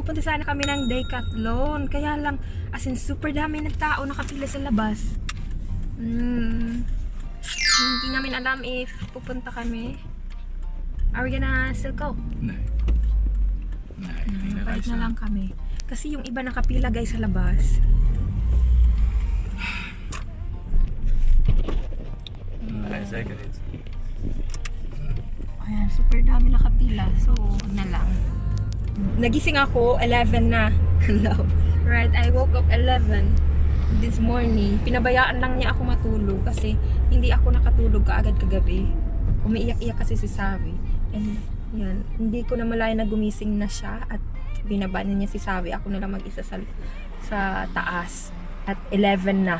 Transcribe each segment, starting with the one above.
pupunta sana kami ng Decathlon. Kaya lang, as in, super dami ng tao nakapila sa labas. Hindi namin alam if pupunta kami. Are we gonna still go? No. Balik na lang kami. Kasi yung iba nakapila guys sa labas. Ayan, super dami nakapila. So, na lang. Nagising ako, 11 na. Hello. Right, I woke up 11 this morning. Pinabayaan lang niya ako matulog kasi hindi ako nakatulog kaagad kagabi. Umiiyak-iyak kasi si Xavy. And yan, hindi ko na malaya na gumising na siya at binabaan niya si Xavy. Ako na lang mag-isa sa taas. At 11 na.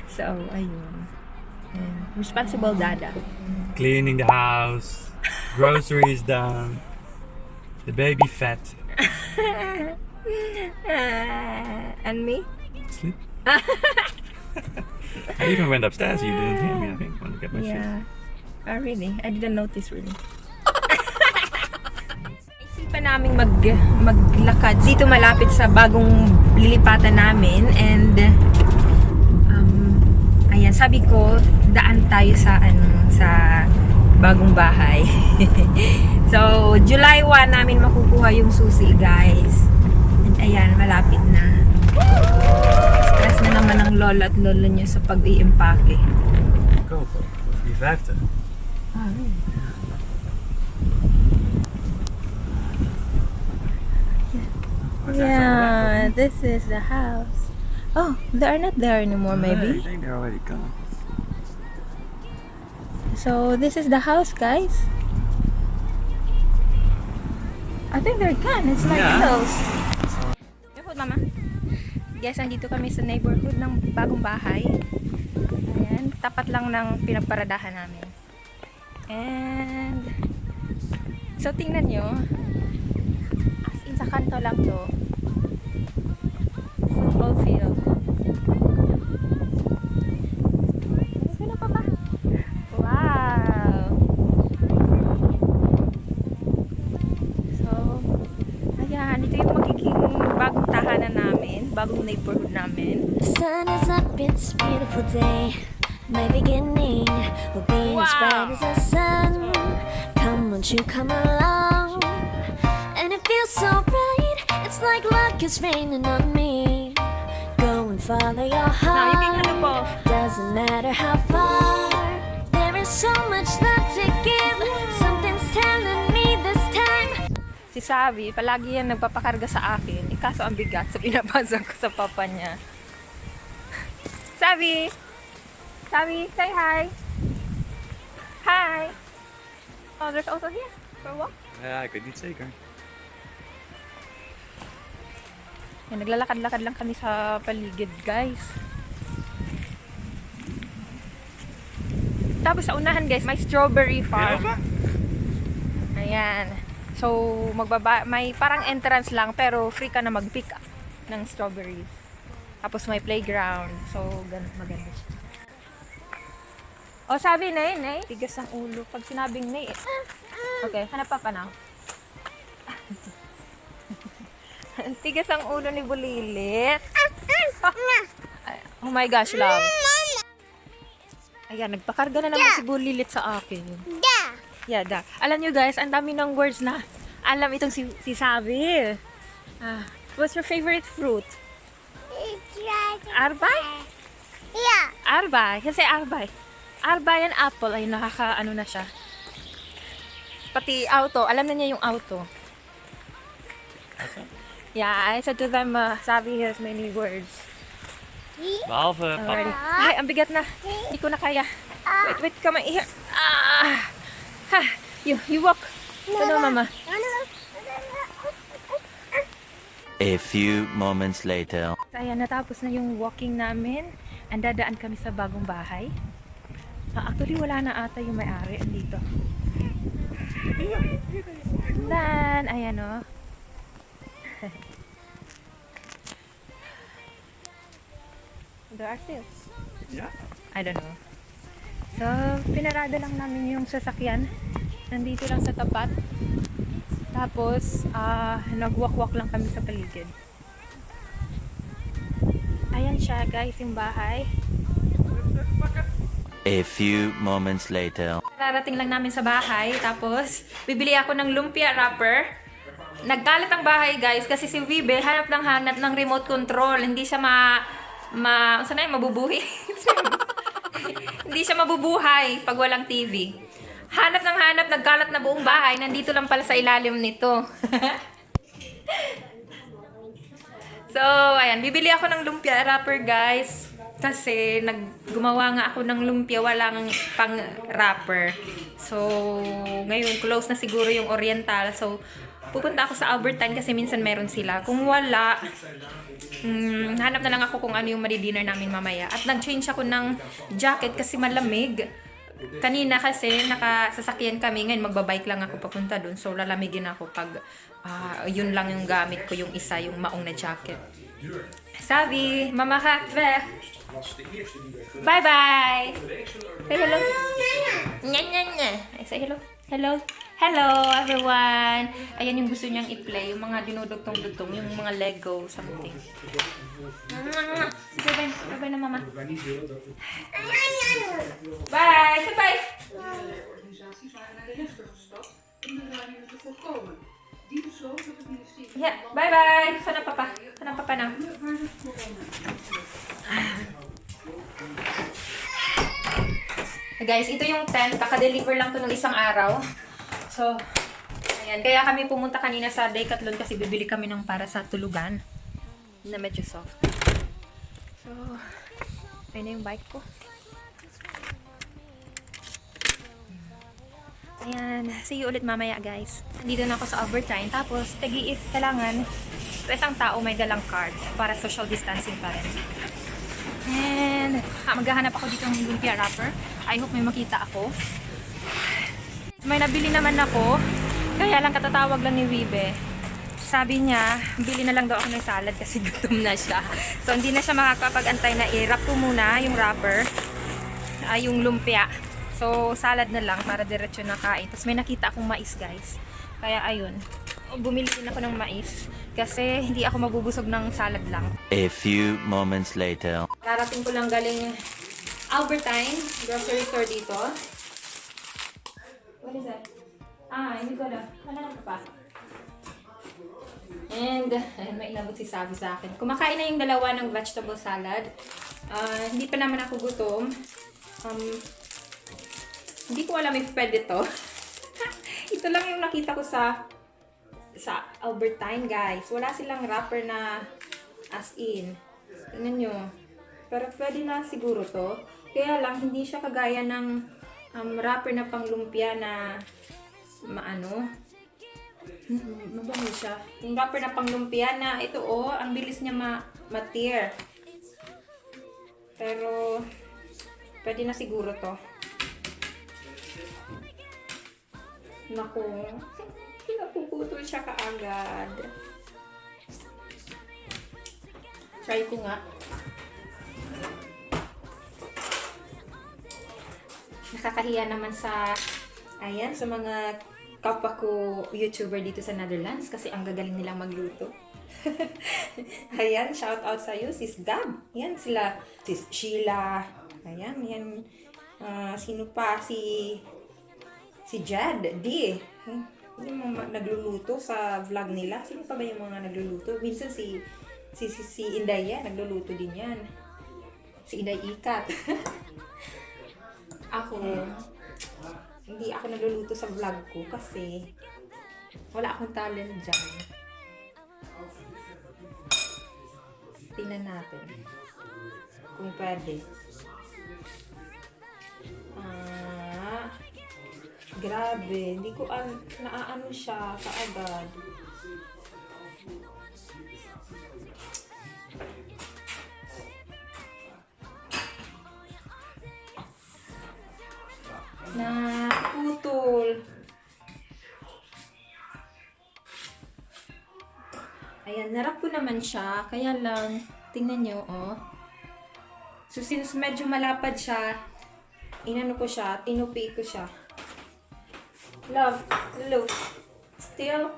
So, ayun. And responsible dada. Cleaning the house, groceries done, the baby fat. And me? Sleep. I even went upstairs. You didn't hear me, I think, when I get my shoes. Yeah. Oh, really? I didn't notice really. Isipan naming maglakad dito malapit sa bagong lilipatan namin and ayan, sabi ko daan tayo sa sa bagong bahay. So, July 1 namin makukuha yung susi, guys. And ayan, malapit na. Stress na naman ang lola at lolo niya sa pag-i-impake. Go, die vijfde. Ah, really? Yeah, this is the house. Oh, they are not there anymore, maybe. I think they're already gone. So, this is the house, guys. I think they're gone. It's like close. Careful, Mama. Guys, nandito kami sa neighborhood ng bagong bahay. Ayan, tapat lang ng pinagparadahan namin. And so, tingnan nyo. As in, sa kanto lang to. Football field. Ano pa ba? Wow! So, ayan, ito yung magiging bagong tahanan namin, bagong neighborhood namin. The sun is up, it's a beautiful day. My beginning will be as bright as the sun. Come, won't you come along? And it feels so bright, it's like luck is raining on me. Go and follow your heart. Doesn't matter how far. There is so much love to give. Something's telling me this time. Si Xavy, palagi yan nagpapakarga sa akin. Ikaso ang bigat sa pinapasok ko sa papa niya. Xavy! Xavy, say hi! Hi! Oh, there's also here for walk. Ja, ik weet niet zeker. Yan, naglalakad-lakad lang kami sa paligid, guys. Tapos sa unahan, guys, may strawberry farm. Ayan. So, may parang entrance lang, pero free ka na mag-pick up ng strawberries. Tapos may playground. So, maganda siya. O, sabi, Nay. Tigas ang ulo. Pag sinabing Nay, okay, hanap pa na. Tigas ang ulo ni Bulilit. Oh my gosh, love. Ayan, nagpakarga na naman si Bulilit sa akin. Yeah, da. Alam nyo guys, ang dami ng words na alam itong si Xavy. What's your favorite fruit? Arbay? Yeah. Arbay. Kasi arbay. Arbay and apple ay nakaka-ano na siya. Pati auto. Alam na niya yung auto. Yeah, I said to them, Xavy has many words. Behalve Already. papa. Ay, ang bigat na. Hindi ko na kaya. Wait, come here. Ha, you walk. Ano, Mama? A few moments later. Ayan, natapos na yung walking namin. Andadaan kami sa bagong bahay. Actually, wala na ata yung may-ari. Andito. Dan, ayan o. There are still. Yeah. I don't know. So, pinarada lang namin yung sasakyan. Nandito lang sa tapat. Tapos, nagwak-wak lang kami sa paligid. Ayan siya guys, yung bahay. A few moments later. Rarating lang namin sa bahay, tapos bibili ako ng lumpia wrapper. Nagkalat ang bahay guys, kasi si Vibe hanap ng remote control. Hindi siya saan na yun, mabubuhay? Hindi siya mabubuhay pag walang TV. Hanap, nagkalat na buong bahay. Nandito lang pala sa ilalim nito. So, ayan. Bibili ako ng lumpia wrapper, guys. Kasi, gumawa nga ako ng lumpia. Walang pang wrapper. So, ngayon, close na siguro yung Oriental. So, pupunta ako sa Albertine kasi minsan meron sila. Kung wala, hanap na lang ako kung ano yung madi-dinner namin mamaya. At nag-change ako ng jacket kasi malamig. Kanina kasi nakasasakyan kami, ngayon magbabike lang ako papunta dun. So lalamigin ako pag yun lang yung gamit ko, yung isa, yung maong na jacket. Xavy, mama ka, bye bye. Say hello. Nya nya nya. Say hello. Hello. Hello everyone. Ayan yung gusto niyang i-play, yung mga dinudugtong-dugtong, yung mga Lego something. Bye na mama. Bye. Bye. Yeah, bye. Sana papa na. Guys, ito yung tent. Kaka-deliver lang to ng isang araw. So, ayan. Kaya kami pumunta kanina sa Decathlon kasi bibili kami ng para sa tulugan na medyo soft. So, ayun na yung bike ko. Ayan. See you ulit mamaya, guys. Nandito na ako sa Albertine. Tapos, tagi-if kailangan sa isang tao may dalang card para social distancing pa rin. And, maghahanap ako dito ng lumpia wrapper. I hope may makita ako. May nabili naman ako, kaya lang katatawag lang ni Wibe. Sabi niya, bili na lang daw ako ng salad kasi gutom na siya. So, hindi na siya makakapag-antay na i-wrap ko muna yung wrapper, yung lumpia. So, salad na lang para diretso na kain. Tapos may nakita akong mais, guys. Kaya, ayun. Bumili din ako ng mais kasi hindi ako mabubusog ng salad lang. A few moments later. Karating ko lang galing Albertine, grocery store dito. What is that? Hindi ko alam. Wala pa. And, may inabot si Xavy sa akin. Kumakain na yung dalawa ng vegetable salad. Hindi pa naman ako gutom. Hindi ko alam if pwede to. Ito lang yung nakita ko sa Albertine, guys. Wala silang wrapper na as in. Tingnan nyo. Pero pwede na siguro to. Kaya lang, hindi siya kagaya ng wrapper na panglumpia na mabango siya. Yung wrapper na panglumpia na ito ang bilis niya ma-tear. Pero pwede na siguro to. Naku, napuputol siya kaagad. Try ko nga. Nakakahiya naman sa mga kapwa ko YouTuber dito sa Netherlands kasi ang gagaling nilang magluto. Ayan, shout out sa iyo, Sis Gab. Ayan sila, Sis Sheila. Ayan, yan. Sino pa? Si Jad D. Yung mga nagluluto sa vlog nila. Sino pa ba yung mga nagluluto? Minsan si Inday yan, nagluluto din yan. Si Inday Ikat. Hindi ako nagluluto sa vlog ko kasi wala akong talent dyan. Tingnan natin kung pwede. Grabe, hindi ko naaano siya kaagad. Putol. Ayan, narap ko naman siya. Kaya lang, tingnan nyo, So, since medyo malapad siya, inano ko siya, tinupi ko siya. Love, still.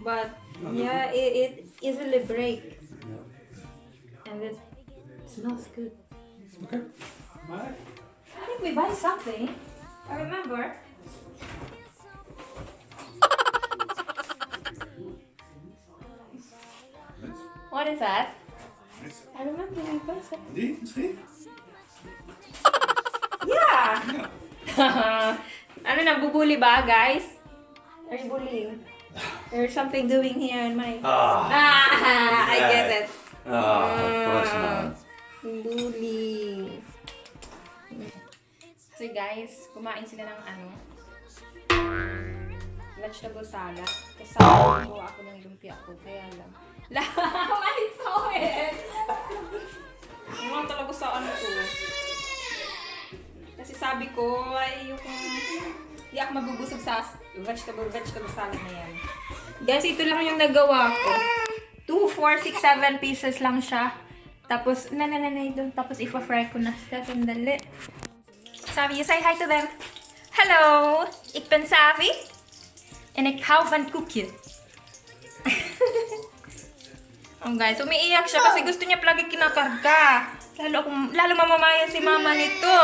But yeah, it easily break. And it smells good. Okay. Alright. I think we buy something. I remember. What is that? I remember we buy something. Die, misschien? Yeah! Ja. Ano na, bubuli ba, guys? Are you bullying? There's something doing here in my... I get it. Of course not. Bullying. So guys, kumain sila ng vegetable salad. Kasi ko ako ng lumpia ko, kaya lang. I saw it! Ano talaga sa ko? Kasi sabi ko, ay yung hindi ako mabubusog sa vegetable salad na yan. Guys, ito lang yung nagawa ko. 2, 4, 6, 7 pieces lang siya. Tapos, doon. Tapos, ipa-fry ko na siya. Sandali. Xavy, you say hi to them. Hello! Ik ben Xavy. En ik hou van koekje. Oh guys, umiiyak siya kasi gusto niya palagi kinakarga. Lalo mamamaya si mama nito.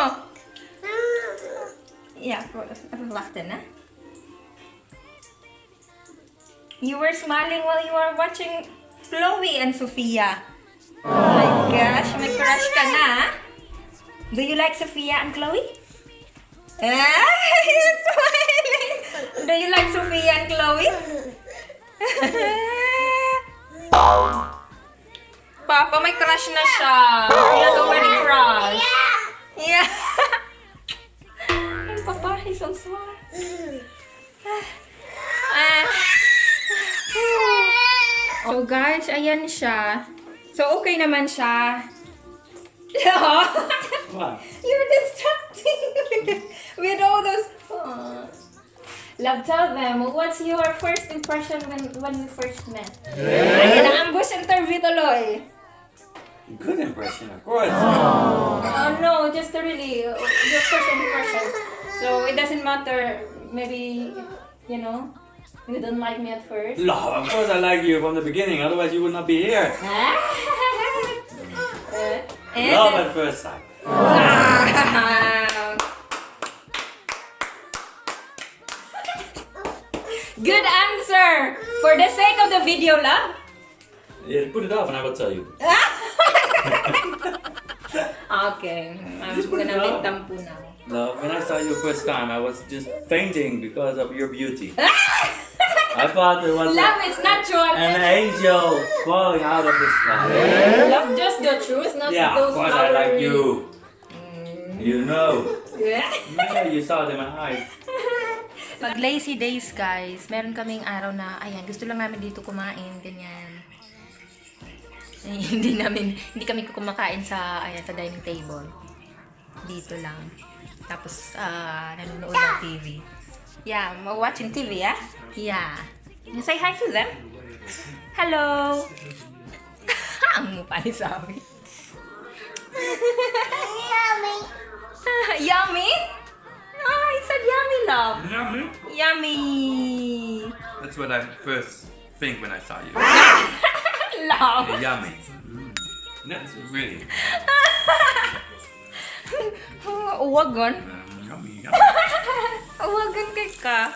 Yeah, even wachten, hè? You were smiling while you were watching Chloe and Sophia. Oh my gosh, may crush ka na, ha? Do you like Sophia and Chloe? He's smiling! Do you like Sophia and Chloe? Papa, may crush na siya. He has already crush. Yeah. Papa, he's so smart. So guys, ayan siya. So okay naman siya. What? You're distracting with all those. Love, tell them, what's your first impression when we first met? Ayan, na-ambush interview tuloy. Good impression, of course. Oh no, just really your first impression. So it doesn't matter, maybe, you know, you don't like me at first. No, of course I like you from the beginning, otherwise you would not be here. Love at first sight. Wow. Good answer! For the sake of the video, love. Yeah, put it up and I will tell you. Okay, I'm gonna make tampo now. No, when I saw you first time, I was just fainting because of your beauty. I thought it was Love is natural. an angel falling out of the sky. Love just the truth, not Yeah, those of course I like flowery- you. You know. Yeah. Yeah, you saw it in my eyes. Pag lazy days, guys, meron kaming araw na, ayan, gusto lang namin dito kumain, ganyan. Eh, hindi kami kumakain sa, ayan, sa dining table. Dito lang. Tapos, nanonood ng TV. Yeah, watching TV, yeah? Yeah. You say hi to them. Hello! Ang mukha ni Sammy. Yummy. Yummy? Oh, he said yummy, love. Yummy. Yummy! That's what I first think when I saw you. Love. Yummy. That's really Uwagan. yummy. Uwagan kay ka.